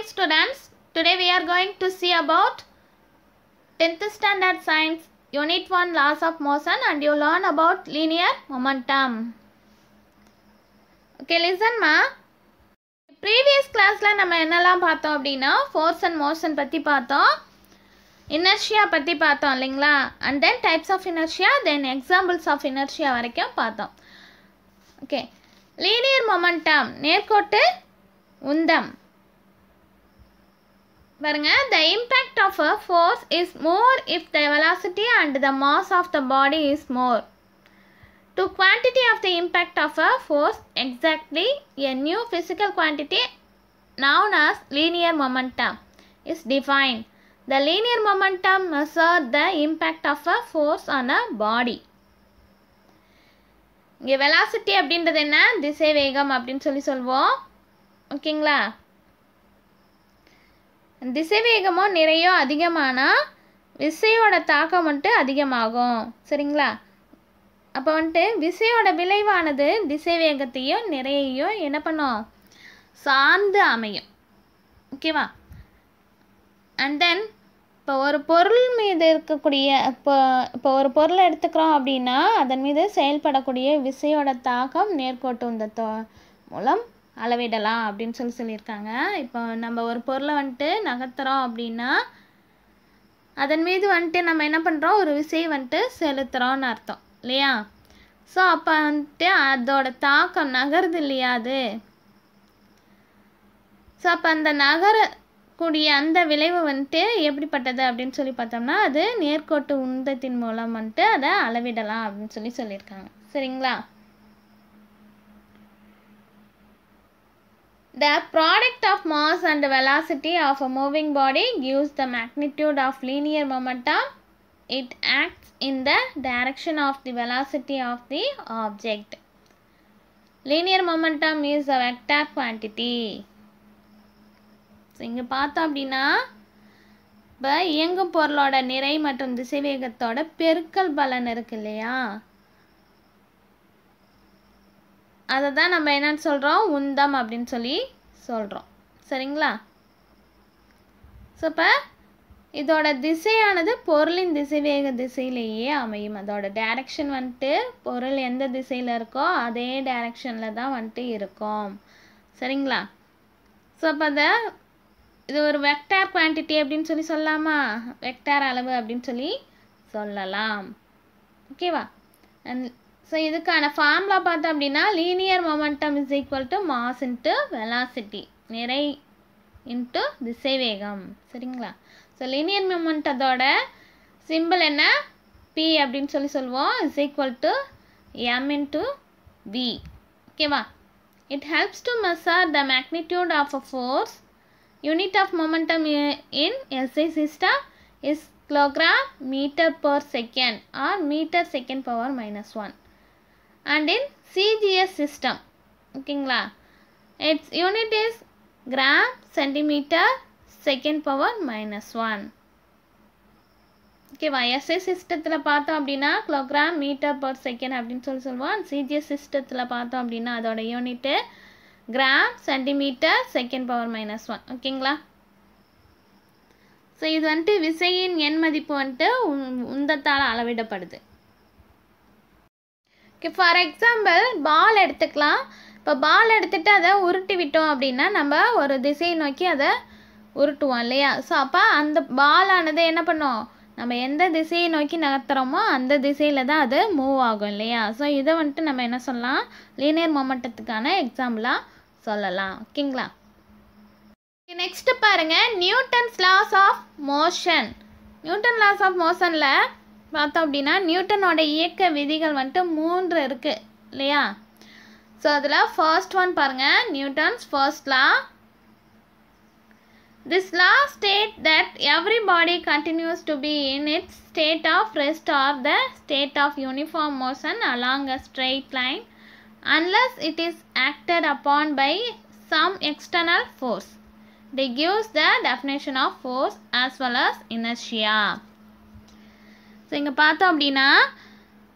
morning students. Today we are going to see about 10th standard science unit 1 laws of motion and you learn about linear momentum. Okay, listen ma. Previous class la நம்ம என்னலாம் பார்த்தோம் அப்படினா force and motion பத்தி பார்த்தோம். Inertia பத்தி பார்த்தோம் இல்லைங்களா? And then types of inertia, then examples of inertia வரைக்கும் பார்த்தோம். Okay. Linear momentum நேர்கோட்டு உந்தம். பாருங்க, the impact of a force is more if the velocity and the mass of the body is more. To quantity of the impact of a force exactly, a new physical quantity known as linear momentum is defined. The linear momentum measures the impact of a force on a body. இங்கே velocity அப்படின்றது என்ன? திசை வேகம் அப்படின்னு சொல்லுவோம். ஓகேங்களா? திசை வேகமோ நிறையோ அதிகமானா விசையோட தாக்கம் அதிகமாகும். சரிங்களா? அப்போ விசையோட விளைவானது திசை வேகத்தையோ நிறையையோ என்ன பண்ணும்? சார்ந்து அமையும். ஓகேவா? அண்ட் தென் இப்போ ஒரு பொருள் மீது இருக்கக்கூடிய இப்போ ஒரு பொருளை எடுத்துக்கிறோம் அப்படின்னா அதன் மீது செயல்படக்கூடிய விசையோட தாக்கம் நேர்கோட்டு உந்தத்தோ மூலம் அளவிடலாம் அப்படின்னு சொல்லியிருக்காங்க. இப்போ நம்ம ஒரு பொருளை நகர்த்துறோம் அப்படின்னா அதன் மீது நம்ம என்ன பண்ணுறோம்? ஒரு விசையை செலுத்துகிறோன்னு அர்த்தம் இல்லையா? ஸோ அப்போ அதோட தாக்கம் நகருது இல்லையா அது? ஸோ அப்போ அந்த நகரக்கூடிய அந்த விளைவு எப்படிப்பட்டது அப்படின்னு சொல்லி பார்த்தோம்னா அது நேர்கோட்டு உந்தத்தின் மூலம் அதை அளவிடலாம் அப்படின்னு சொல்லியிருக்காங்க. சரிங்களா? The product of mass and velocity of a moving body gives the magnitude of linear momentum. It acts in the direction of the velocity of the object. Linear momentum is a vector quantity. இங்கே பார்த்தோம் அப்படின்னா இப்போ இயங்கும் பொருளோட நிறை மற்றும் திசைவேகத்தோட பெருக்கல் பலன் இருக்கு இல்லையா? அதை தான் நம்ம என்னன்னு சொல்கிறோம்? உந்தம் அப்படின்னு சொல்கிறோம். சரிங்களா? ஸோ இப்போ இதோட திசையானது பொருளின் திசைவேக திசையிலேயே அமையும். அதோட டைரக்ஷன் பொருள் எந்த திசையில் இருக்கோ அதே டைரக்ஷனில் தான் இருக்கும். சரிங்களா? ஸோ அப்போ இது ஒரு வெக்டார் குவான்டிட்டி அப்படின்னு சொல்லலாமா? வெக்டார் அளவு அப்படின்னு சொல்லலாம். ஓகேவா? அண்ட் ஸோ இதுக்கான ஃபார்முலா பார்த்தோம் அப்படின்னா linear momentum is equal to mass into velocity, நிறை இன்ட்டு திசைவேகம். சரிங்களா? ஸோ லீனியர் மொமெண்டத்தோட சிம்பிள் என்ன? பி அப்படின்னு சொல்லுவோம். Is equal to M into V. ஓகேவா? It helps to measure the magnitude of a force. Unit of momentum in SI system is kilogram meter per second or meter second power minus 1. And in CGS system, okayங்களா, its unit is gram centimeter second power minus 1. ஓகேவா? SI சிஸ்டத்தில் பார்த்தோம் அப்படின்னா kilogram metre per second அப்படின்னு சொல்லுவோம். CGS சிஸ்டத்தில் பார்த்தோம் அப்படின்னா அதோட unit gram centimetre second power minus 1. ஓகேங்களா? ஸோ இது விசையின் எண் மதிப்பு உந்தத்தால் அளவிடப்படுது. ஓகே, ஃபார் எக்ஸாம்பிள் பால் எடுத்துக்கலாம். இப்போ பால் எடுத்துகிட்டு அதை உருட்டி விட்டோம் அப்படின்னா நம்ம ஒரு திசையை நோக்கி அதை உருட்டுவோம் இல்லையா? ஸோ அப்போ அந்த பாலானது என்ன பண்ணும்? நம்ம எந்த திசையை நோக்கி நகர்த்துறோமோ அந்த திசையில் தான் அது மூவ் ஆகும் இல்லையா? ஸோ இதை நம்ம என்ன சொல்லலாம்? லீனியர் மொமெண்டத்துக்கான எக்ஸாம்பிளாக சொல்லலாம். ஓகேங்களா? நெக்ஸ்ட் பாருங்க, Newton's laws of motion. Newton laws of மோஷனில் பார்த்தோம் அப்படின்னா நியூட்டனோட இயக்க விதிகள் 3 இருக்குது இல்லையா? ஸோ அதில் ஃபர்ஸ்ட் ஒன் பாருங்க, Newton's first law. This law states that every body continues to be in its state of rest or the state of uniform motion along a straight line unless it is acted upon by some external force. It gives the definition of force as well as inertia. So இங்கே பார்த்தோம் அப்படின்னா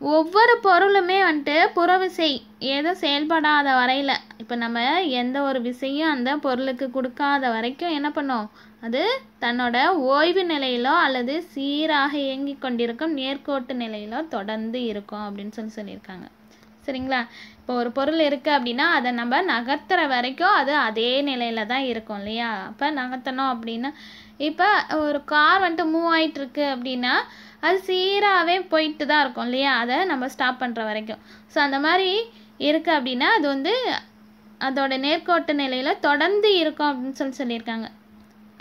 ஒவ்வொரு பொருளுமே வந்துட்டு புறவிசை ஏதும் செயல்படாத வரையில், இப்போ நம்ம எந்த ஒரு விசையும் அந்த பொருளுக்கு கொடுக்காத வரைக்கும் என்ன பண்ணோம், அது தன்னோட ஓய்வு நிலையிலோ அல்லது சீராக இயங்கி கொண்டிருக்கும் நேர்கோட்டு நிலையிலோ தொடர்ந்து இருக்கும் அப்படின்னு சொல்லியிருக்காங்க. சரிங்களா? இப்போ ஒரு பொருள் இருக்குது அப்படின்னா அதை நம்ம நகர்த்துற வரைக்கும் அது அதே நிலையில் தான் இருக்கும் இல்லையா? அப்போ நகர்த்தணும் அப்படின்னா, இப்போ ஒரு கார் வந்துட்டு மூவ் ஆகிட்டுருக்கு அப்படின்னா அது சீராகவே போயிட்டு தான் இருக்கும் இல்லையா? அதை நம்ம ஸ்டாப் பண்ணுற வரைக்கும். ஸோ அந்த மாதிரி இருக்குது அப்படின்னா அது வந்து அதோட நேர்கோட்டு நிலையில் தொடர்ந்து இருக்கும் அப்படின்னு சொல்லியிருக்காங்க.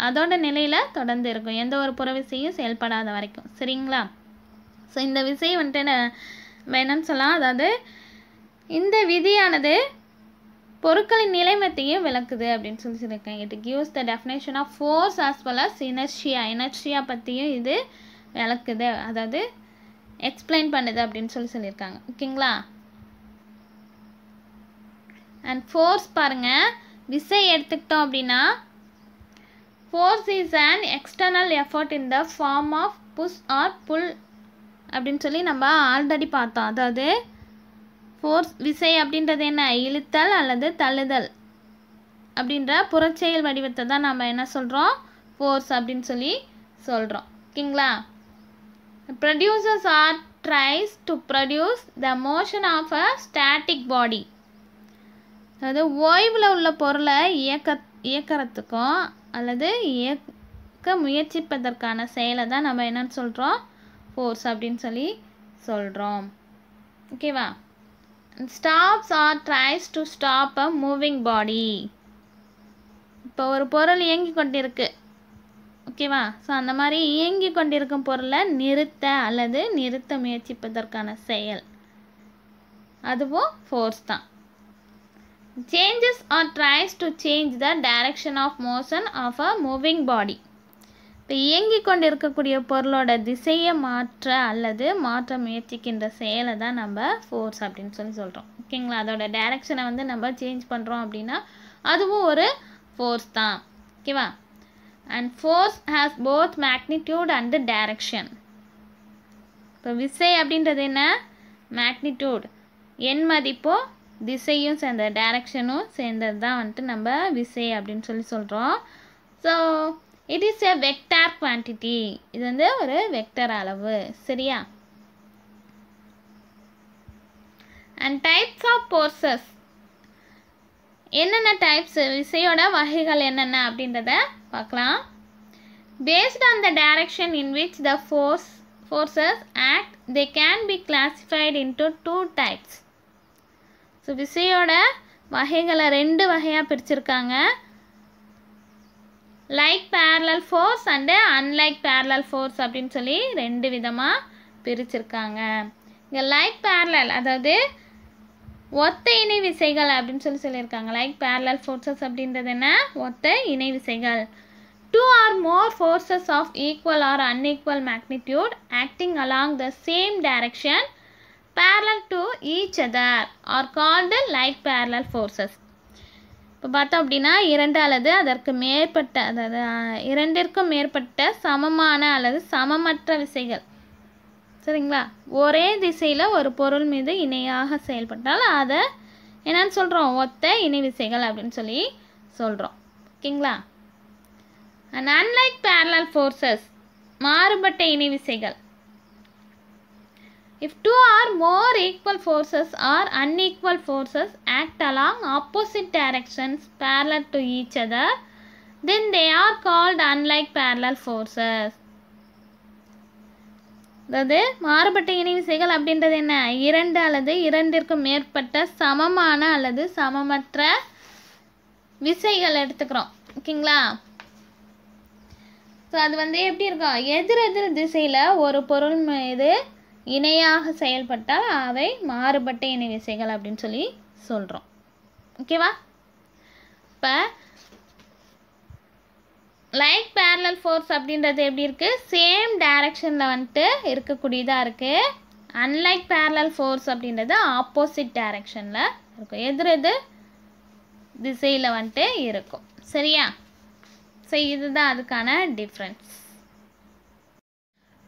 அதோட நிலையில் தொடர்ந்து இருக்கும், எந்த ஒரு புறவிசையும் செயல்படாத வரைக்கும். சரிங்களா? ஸோ இந்த விசை வந்துட்டு நம்ம என்னன்னு சொல்லலாம், அதாவது இந்த விதியானது பொருட்களின் நிலைமத்தையும் விளக்குது அப்படின்னு சொல்லியிருக்காங்க. It gives the definition of force as well as inertia. Inertia பற்றியும் இது விளக்குது, அதாவது எக்ஸ்பிளைன் பண்ணுது அப்படின்னு சொல்லியிருக்காங்க. ஓகேங்களா? அண்ட் ஃபோர்ஸ் பாருங்கள், விசை எடுத்துக்கிட்டோம் அப்படின்னா force is an external effort in the form of push or pull அப்படின்னு சொல்லி நம்ம ஆல்ரெடி பார்த்தோம். அதாவது ஃபோர்ஸ் விசை அப்படின்றது என்ன, இழுத்தல் அல்லது தள்ளுதல் அப்படின்ற புறச்செயல் வடிவத்தை தான் நம்ம என்ன சொல்கிறோம், ஃபோர்ஸ் அப்படின்னு சொல்லி சொல்கிறோம். ஓகேங்களா? Producers or tries to produce the motion of a static body. அதாவது ஓய்வில் உள்ள பொருளை இயக்கிறதுக்கும் அல்லது இயக்க முயற்சிப்பதற்கான செயலை தான் நம்ம என்னன்னு சொல்கிறோம், ஃபோர்ஸ் அப்படின்னு சொல்லி சொல்கிறோம். ஓகேவா? Stops or tries to stop a moving body. இப்போ ஒரு பொருள் இயங்கி கொண்டிருக்கு, ஓகேவா? ஸோ அந்த மாதிரி இயங்கி கொண்டிருக்கும் பொருளை நிறுத்த அல்லது நிறுத்த முயற்சிப்பதற்கான செயல், அதுவும் ஃபோர்ஸ் தான். Changes or tries to change the direction of motion of a moving body. இப்போ இயங்கி கொண்டிருக்கக்கூடிய பொருளோட திசையை மாற்ற அல்லது மாற்ற முயற்சிக்கின்ற செயலை தான் நம்ம ஃபோர்ஸ் அப்படின்னு சொல்கிறோம். ஓகேங்களா? அதோட டைரக்ஷனை வந்து நம்ம சேஞ்ச் பண்ணுறோம் அப்படின்னா அதுவும் ஒரு ஃபோர்ஸ் தான். ஓகேவா? And force has both magnitude and direction. இப்போ விசை அப்படின்றது என்ன, மேக்னிடியூட் எண் மதிப்போ திசையும் சேர்ந்த டைரக்ஷனும் சேர்ந்தது தான் வந்துட்டு நம்ம விசை அப்படின்னு சொல்கிறோம். So it is a vector quantity. இது வந்து ஒரு வெக்டர் அளவு. சரியா? அண்ட் டைப்ஸ் ஆஃப் ஃபோர்ஸஸ், என்னென்ன டைப்ஸ், விசையோட வகைகள் என்னென்ன அப்படின்றத பார்க்கலாம். Based on the direction in which the forces act, they can be classified into two types. So விசையோட வகைகளை ரெண்டு வகையாக பிரிச்சிருக்காங்க. Like parallel force and unlike parallel force அப்படின்னு சொல்லி ரெண்டு விதமாக பிரிச்சிருக்காங்க. இங்கே லைக் பேரலல் அதாவது ஒத்த இணை விசைகள் அப்படின்னு சொல்லியிருக்காங்க. லைக் பேரலல் ஃபோர்ஸஸ் அப்படின்றது என்ன, ஒத்த இணை விசைகள். Two or more forces of equal or unequal magnitude acting along the same direction parallel to each other are called like parallel forces. இப்போ பார்த்தோம் அப்படின்னா இரண்டு அல்லது அதற்கு மேற்பட்ட, அதாவது இரண்டிற்கும் மேற்பட்ட சமமான அல்லது சமமற்ற விசைகள், சரிங்களா, ஒரே திசையில் ஒரு பொருள் மீது இணையாக செயல்பட்டால் அதை என்னன்னு சொல்கிறோம், ஒத்த இணை விசைகள் அப்படின்னு சொல்லி சொல்கிறோம். ஓகேங்களா? And unlike parallel forces, மாறுபட்ட இணை விசைகள். If two or more equal forces or unequal forces act along opposite directions parallel to each other, then they are called unlike parallel forces. அதாவது மாறுபட்ட இணை விசைகள் அப்படின்றது என்ன, இரண்டு அல்லது இரண்டிற்கும் மேற்பட்ட சமமான அல்லது சமமற்ற விசைகள் எடுத்துக்கிறோம். ஓகேங்களா? ஸோ அது வந்து எப்படி இருக்கும், எதிரெதிர் திசையில் ஒரு பொருள் மீது இணையாக செயல்பட்டால் அவை மாறுபட்ட இணை விசைகள் அப்படின்னு சொல்லி சொல்கிறோம். ஓகேவா? இப்போ லைக் பேரலல் ஃபோர்ஸ் அப்படின்றது எப்படி இருக்குது, சேம் டைரக்ஷனில் வந்துட்டு இருக்கக்கூடியதாக இருக்குது. அன்லைக் பேரலல் ஃபோர்ஸ் அப்படின்றது ஆப்போசிட் டைரக்ஷனில் இருக்கும், எதிரெதிர் திசையில் வந்துட்டு இருக்கும். சரியா? ஸோ இதுதான் அதுக்கான difference.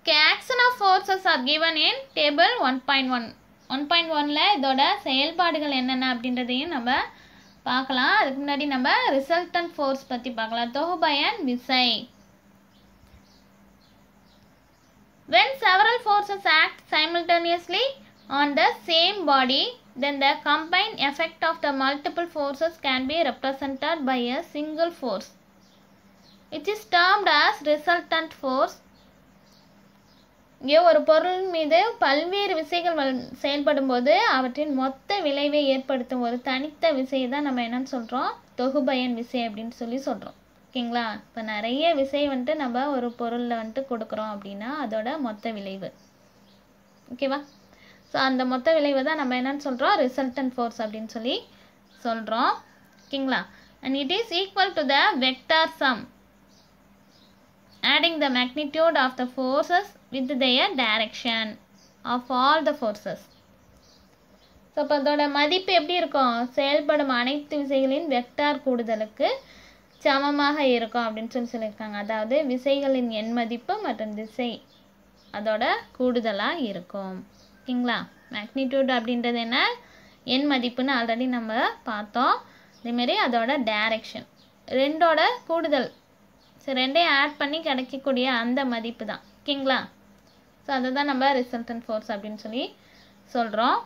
action of forces are given in table 1.1. 1.1ல இதோட செயல்பாடுகள் என்னென்ன அப்படின்றதையும் நம்ம பார்க்கலாம். அதுக்கு முன்னாடி நம்ம ரிசல்டன்ட் ஃபோர்ஸ் பற்றி பார்க்கலாம். தொகுபயன் விசை. When several forces act simultaneously on the same body, then the combined effect of the multiple forces can be represented by a single force, which is termed as resultant force. இங்கே ஒரு பொருள் மீது பல்வேறு விசைகள் செயல்படும் போது அவற்றின் மொத்த விளைவை ஏற்படுத்தும் ஒரு தனித்த விசையை தான் நம்ம என்னன்னு சொல்கிறோம், தொகுபயன் விசை அப்படின்னு சொல்கிறோம். ஓகேங்களா? இப்போ நிறைய விசை வந்துட்டு நம்ம ஒரு பொருளில் வந்துட்டு கொடுக்குறோம் அப்படின்னா அதோட மொத்த விளைவு. ஓகேவா? ஸோ அந்த மொத்த விளைவு தான் நம்ம என்னன்னு சொல்கிறோம், ரிசல்டன்ட் ஃபோர்ஸ் அப்படின்னு சொல்கிறோம். ஓகேங்களா? And it is equal to the vector some adding the magnitude of the forces with their direction of all the forces. So இப்போ அதோட மதிப்பு எப்படி இருக்கும், செயல்படும் அனைத்து விசைகளின் வெக்டார் கூடுதலுக்கு சமமாக இருக்கும் அப்படின்னு சொல்லியிருக்காங்க. அதாவது விசைகளின் எண் மதிப்பு மற்றும் திசை அதோட கூடுதலாக இருக்கும். ஓகேங்களா? மேக்னிடியூட் அப்படின்றது என்ன, எண் மதிப்புன்னு ஆல்ரெடி நம்ம பார்த்தோம். அதேமாரி அதோட டைரக்ஷன் ரெண்டோட கூடுதல், ஸோ ரெண்டையும் ஆட் பண்ணி கிடைக்கக்கூடிய அந்த மதிப்பு தான். ஓகேங்களா? ஸோ அதை தான் நம்ம ரிசல்டன்ட் ஃபோர்ஸ் அப்படின்னு சொல்கிறோம்.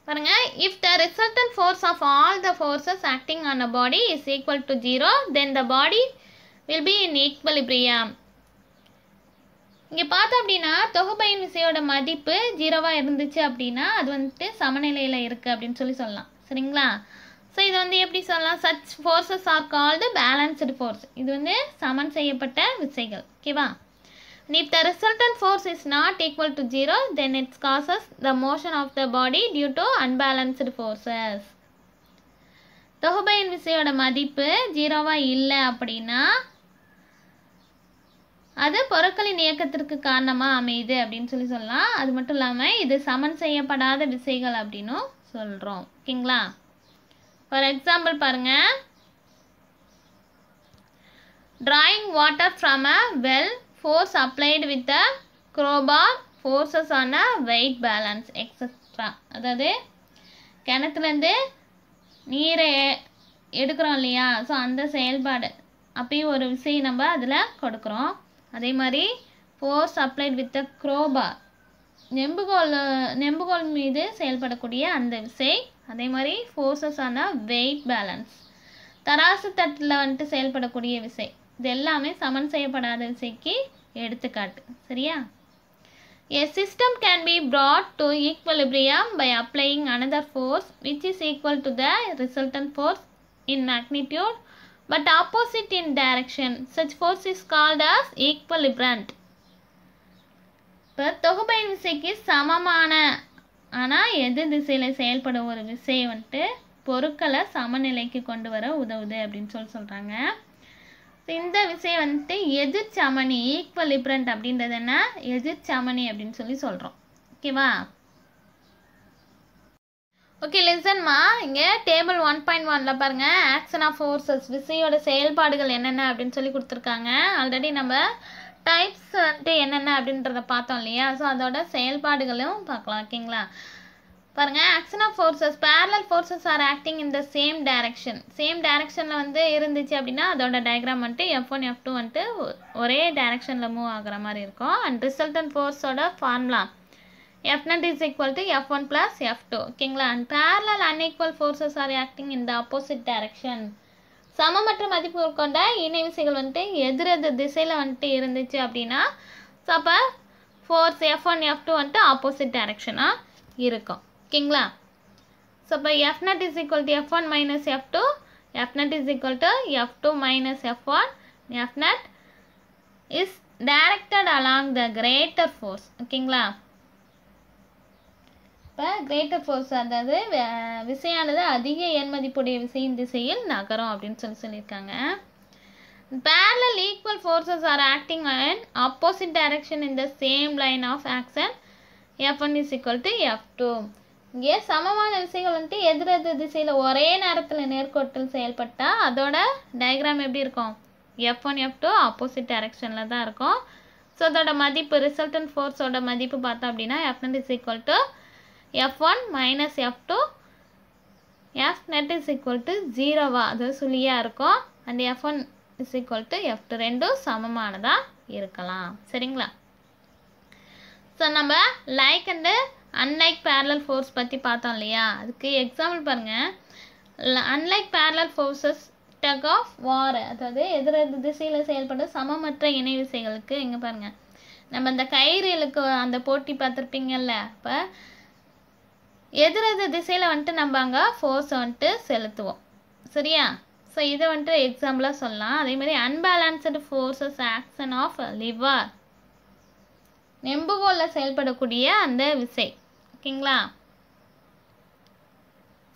பாருங்க, if the resultant force of all the forces acting on a body is equal to 0, then the body will be in equilibrium. இங்கே பார்த்தோம் அப்படின்னா தொகுபயன் விசையோட மதிப்பு 0வாக இருந்துச்சு அப்படின்னா அது வந்துட்டு சமநிலையில் இருக்குது அப்படின்னு சொல்லலாம். சரிங்களா? ஸோ இது வந்து எப்படி சொல்லலாம், such forces are called balanced force. இது வந்து சமன் செய்யப்பட்ட விசைகள். ஓகேவா? And if the resultant force is not equal to 0, then it causes the motion of the body due to unbalanced forces. தொகுபயன் விசையோட மதிப்பு 0வாக இல்லை அப்படின்னா அது பொருட்களின் இயக்கத்திற்கு காரணமாக அமையுது அப்படின்னு சொல்லலாம். அது மட்டும் இல்லாமல் இது சமன் செய்யப்படாத விசைகள் அப்படின்னும் சொல்கிறோம். ஓகேங்களா? ஃபார் எக்ஸாம்பிள் பாருங்க, drawing water from a well, force applied with a crowbar, forces on a weight balance, etc. அதாவது கிணத்துலேருந்து நீரை எடுக்கிறோம் இல்லையா, ஸோ அந்த செயல்பாடு அப்பயும் ஒரு விசை நம்ம அதில் கொடுக்குறோம். அதே மாதிரி force applied with a crowbar, நெம்புகோல் மீது செயல்படக்கூடிய அந்த விசை. அதே மாதிரி ஃபோர்ஸஸ் ஆன வெயிட் பேலன்ஸ், தராசு தட்டில் வந்துட்டு செயல்படக்கூடிய விசை. இது எல்லாமே சமன் செய்யப்படாத விசைக்கு எடுத்துக்காட்டு. சரியா? A system can be brought to equilibrium by applying another force which is equal to the resultant force in magnitude but opposite in direction. Such force is called as equilibrant. இப்போ தொகுபயன் விசைக்கு சமமான ஆனால் எது திசையில் செயல்படும் ஒரு விசை வந்துட்டு பொருட்களை சமநிலைக்கு கொண்டு வர உதவுது அப்படின்னு சொல்கிறாங்க. இந்த விசை வந்துட்டு எதிர்ச்சமனி, ஈக்குவலிப்ரண்ட் அப்படின்றது என்ன, எதிர்ச்சமனி அப்படின்னு சொல்கிறோம். ஓகேவா? ஓகே, லிசன்மா. இங்கே டேபிள் 1.1ல் பாருங்கள், ஆக்ஷன் ஆஃப் ஃபோர்ஸஸ், விசையோட செயல்பாடுகள் என்னென்ன அப்படின்னு கொடுத்துருக்காங்க. ஆல்ரெடி நம்ம டைப்ஸ் வந்துட்டு என்னென்ன அப்படின்றத பார்த்தோம் இல்லையா, ஸோ அதோட செயல்பாடுகளும் பார்க்கலாம். ஓகேங்களா? பாருங்கள், action of forces, parallel forces are acting in the same direction. Same டைரக்ஷனில் வந்து இருந்துச்சு அப்படின்னா அதோட டயக்ராம் வந்துட்டு F1 F2 வந்துட்டு ஒரே டைரக்ஷனில் மூவ் ஆகிற மாதிரி இருக்கும். அண்ட் ரிசல்டன்ட் ஃபோர்ஸோட formula F0 is equal to F1 plus F2. ஓகேங்களா? And parallel unequal forces are acting in the opposite direction. சமமற்ற மதிப்பு கொண்ட இணை விசைகள் வந்துட்டு எதிரெதிர் திசையில் வந்துட்டு இருந்துச்சு அப்படின்னா ஸோ அப்போ ஃபோர்ஸ் F1 F2 வந்துட்டு ஆப்போசிட் டைரக்ஷனாக இருக்கும். ஓகேங்களா? ஸோ இப்போ F0 is equal to F1 minus F2, F0 is equal to F2 minus F1. F0 is directed along the greater force. ஓகேங்களா? இப்போ கிரேட்டர் ஃபோர்ஸ், அதாவது விசையானது அதிக எண் மதிப்புடைய விசையின் திசையில் நகரும் அப்படின்னு சொல்லியிருக்காங்க. Parallel equal forces are acting in opposite direction in the same line of action. F1 is equal to F2. இங்கே சமமான விசைகள் வந்துட்டு எதிரெதிர் திசையில் ஒரே நேரத்தில் நேர்கோட்டில் செயல்பட்டால் அதோட டயக்ராம் எப்படி இருக்கும், F1 F2 ஆப்போசிட் டைரக்ஷனில் தான் இருக்கும். ஸோ ஸோ அதோட மதிப்பு ரிசல்டன்ட் ஃபோர்ஸோட மதிப்பு பார்த்தோம் அப்படின்னா F0 is equal to F1 minus F2, F net is equal to 0வா அது சுழியாக இருக்கும். And F1 is equal to F2 ரெண்டும் சமமானதாக இருக்கலாம். சரிங்களா? ஸோ நம்ம like and unlike parallel force பற்றி பார்த்தோம் இல்லையா, அதுக்கு எக்ஸாம்பிள் பாருங்கள். Unlike parallel forces tug of war, அதாவது எதிரெது திசையில் செயல்படும் சமமற்ற இணை விசைகளுக்கு இங்கே பாருங்கள், நம்ம இந்த கயிறுகளுக்கு அந்த போட்டி பார்த்துருப்பீங்கல்ல, அப்போ எதிரெது திசையில் வந்துட்டு நம்ம அங்கே ஃபோர்ஸை வந்துட்டு செலுத்துவோம். சரியா? ஸோ இதை வந்துட்டு எக்ஸாம்பிளாக சொல்லலாம். அதேமாதிரி unbalanced forces action of lever, நெம்புகோலில் செயல்படக்கூடிய அந்த விசை. ஓகேங்களா?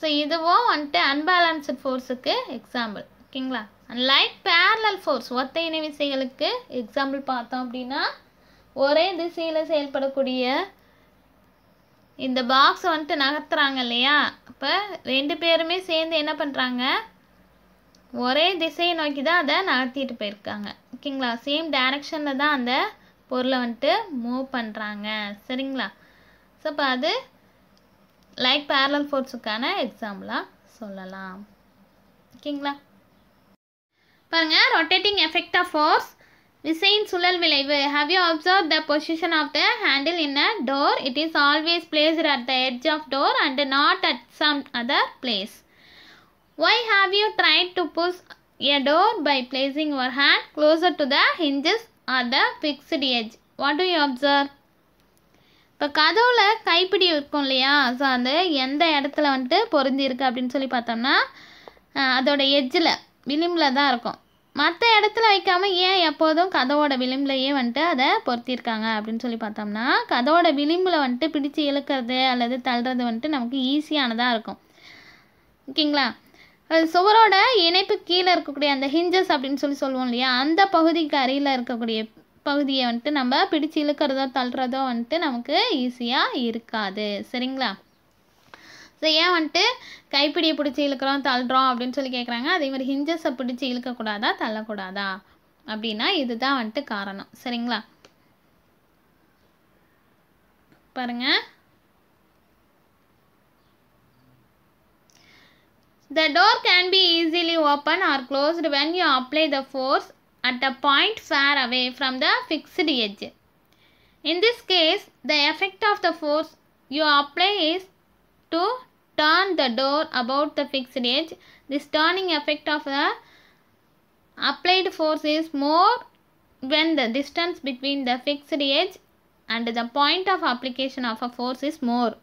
ஸோ இதுவும் வந்துட்டு அன்பேலன்ஸ்டு ஃபோர்ஸுக்கு எக்ஸாம்பிள். ஓகேங்களா? லைக் பேரலல் ஃபோர்ஸ் ஒத்த இணை விசைகளுக்கு எக்ஸாம்பிள் பார்த்தோம் அப்படின்னா, ஒரே திசையில் செயல்படக்கூடிய இந்த பாக்ஸை வந்துட்டு நகர்த்துறாங்க இல்லையா, அப்போ ரெண்டு பேருமே சேர்ந்து என்ன பண்ணுறாங்க, ஒரே திசையை நோக்கி தான் அதை நகர்த்திட்டு போயிருக்காங்க. ஓகேங்களா? சேம் டைரக்ஷனில் தான் அந்த பொருளை வந்துட்டு மூவ் பண்ணுறாங்க. சரிங்களா? ஸோ இப்போ அது லைக் பேரலல் ஃபோர்ஸுக்கான எக்ஸாம்பிளாக சொல்லலாம். ஓகேங்களா? பாருங்க, ரொட்டேட்டிங் எஃபெக்ட் ஆஃப் ஃபோர்ஸ், விசையின் சுழல் விளைவு. How you observe the position of the handle in a door? It is always placed at the edge of door and not at some other place. Why have you tried to push a door by placing your hand closer to the hinges or the fixed edge? What do you observe? இப்போ கதவில் கைப்பிடி இருக்கும் இல்லையா, so அந்த எந்த இடத்துல வந்துட்டு பொருந்திருக்கு அப்படின்னு சொல்லி பார்த்தோம்னா அதோட எட்ஜில் விளிம்பில் தான் இருக்கும். மற்ற இடத்துல வைக்காமல் ஏன் எப்போதும் கதவோட விளிம்புலையே வந்துட்டு அதை பொருத்தியிருக்காங்க அப்படின்னு சொல்லி பார்த்தோம்னா, கதவோட விளிம்பில் வந்துட்டு பிடிச்சி இழுக்கிறது அல்லது தள்ளுறது வந்துட்டு நமக்கு ஈஸியானதாக இருக்கும். ஓகேங்களா? சுவரோட இணைப்பு கீழே இருக்கக்கூடிய அந்த ஹிஞ்சஸ் அப்படின்னு சொல்லி சொல்லுவோம் இல்லையா, அந்த பகுதிக்கு அருகில் இருக்கக்கூடிய பகுதியை வந்துட்டு நம்ம பிடிச்சி இழுக்கிறதோ தள்ளுறதோ வந்துட்டு நமக்கு ஈஸியாக இருக்காது. சரிங்களா? ஸோ ஏன் வந்துட்டு கைப்பிடியை பிடிச்சி இழுக்கிறோம் தள்ளுறோம் அப்படின்னு சொல்லி கேட்குறாங்க. அதே மாதிரி ஹிஞ்சஸை பிடிச்சி இழுக்கக்கூடாதா தள்ளக்கூடாதா அப்படின்னா இதுதான் வந்துட்டு காரணம். சரிங்களா? பாருங்க, the door can be easily opened or closed when you apply the force at a point far away from the fixed edge. In this case, the effect of the force you apply is to turn the door about the fixed edge. This turning effect of the applied force is more when the distance between the fixed edge and the point of application of a force is more.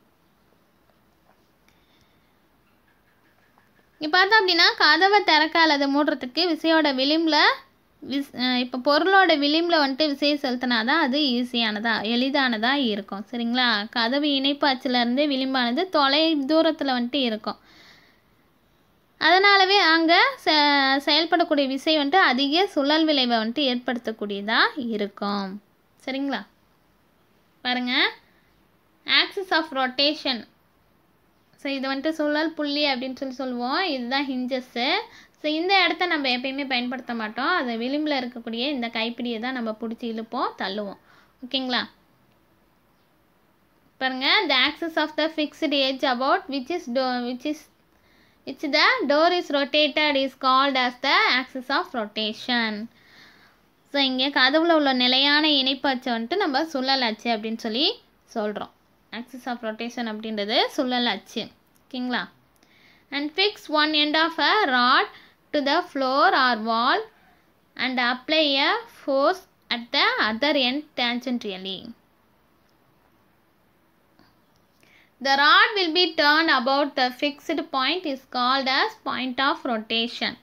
இப்போ பார்த்தோம் அப்படின்னா, கதவை திறக்க அல்லது மூடுறதுக்கு விசையோட விளிம்பில் இப்போ பொருளோட விளிம்பில் வந்துட்டு விசையை செலுத்தினா தான் அது எளிதானதாக இருக்கும். சரிங்களா? கதவு இணைப்பு அச்சிலேருந்து விளிம்பானது தூரத்தில் வந்துட்டு இருக்கும். அதனாலவே அங்கே செயல்படக்கூடிய விசை வந்துட்டு அதிக சுழல் விளைவை வந்துட்டு ஏற்படுத்தக்கூடியதாக இருக்கும். சரிங்களா? பாருங்கள், ஆக்சிஸ் ஆஃப் ரொட்டேஷன். ஸோ இது வந்துட்டு சுழல் புள்ளி அப்படின்னு சொல்லி சொல்லுவோம். இதுதான் ஹிஞ்சஸ்ஸு. ஸோ இந்த இடத்த நம்ம எப்பயுமே பயன்படுத்த மாட்டோம். அது விளிம்பில் இருக்கக்கூடிய இந்த கைப்பிடியை தான் நம்ம பிடிச்சி இழுப்போம் தள்ளுவோம். ஓகேங்களா? பாருங்கள், the axis of the fixed edge about which the door is rotated is called as the axis of rotation. So இங்கே கதவுல உள்ள நிலையான இணைப்பு அச்சை வந்துட்டு நம்ம சுழல் அச்சு அப்படின்னு சொல்லி சொல்கிறோம். ஆக்சிஸ் ஆஃப் ரொட்டேஷன் அப்படின்றது சுழல் அச்சு. ஓகேங்களா? And fix one end of a rod to the floor or wall and apply a force at the other end tangentially. The rod will be turned about the fixed point is called as point of rotation.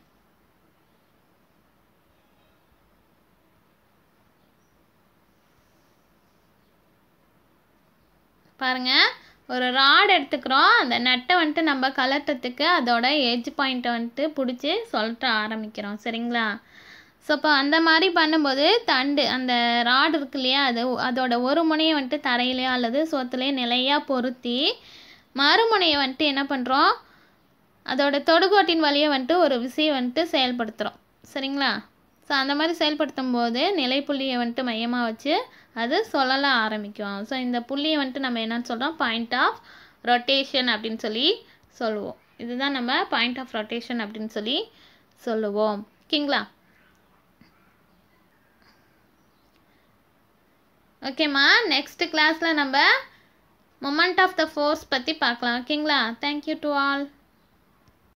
பாருங்கள், ஒரு rod எடுத்துக்கிறோம். அந்த நட்டை வந்துட்டு நம்ம கலட்டுறதுக்கு அதோட edge பாயிண்ட்டை வந்துட்டு பிடிச்சி சொல்லிட்டு ஆரம்பிக்கிறோம். சரிங்களா? ஸோ இப்போ அந்த மாதிரி பண்ணும்போது அந்த ராடு இருக்கு இல்லையா, அதோட ஒரு முனையை வந்துட்டு தரையிலையோ அல்லது சோத்துலையோ நிலையாக பொருத்தி மறுமுனையை வந்துட்டு என்ன பண்ணுறோம், அதோட தொடுகோட்டின் வழியை வந்துட்டு ஒரு விசையை வந்துட்டு செயல்படுத்துகிறோம். சரிங்களா? ஸோ அந்த மாதிரி செயல்படுத்தும் போது நிலைப்புள்ளியை வந்துட்டு மையமாக வச்சு அது சொல்லல ஆரம்பிக்கும். ஸோ இந்த புள்ளியை வந்துட்டு நம்ம என்னன்னு சொல்கிறோம், பாயிண்ட் ஆஃப் ரொட்டேஷன் அப்படின்னு சொல்லி சொல்லுவோம். இதுதான் நம்ம பாயிண்ட் ஆஃப் ரொட்டேஷன் அப்படின்னு சொல்லி சொல்லுவோம். ஓகேங்களா? ஓகேம்மா, நெக்ஸ்ட் கிளாஸில் நம்ம மொமெண்ட் ஆஃப் த ஃபோர்ஸ் பற்றி பார்க்கலாம். ஓகேங்களா? Thank you to all.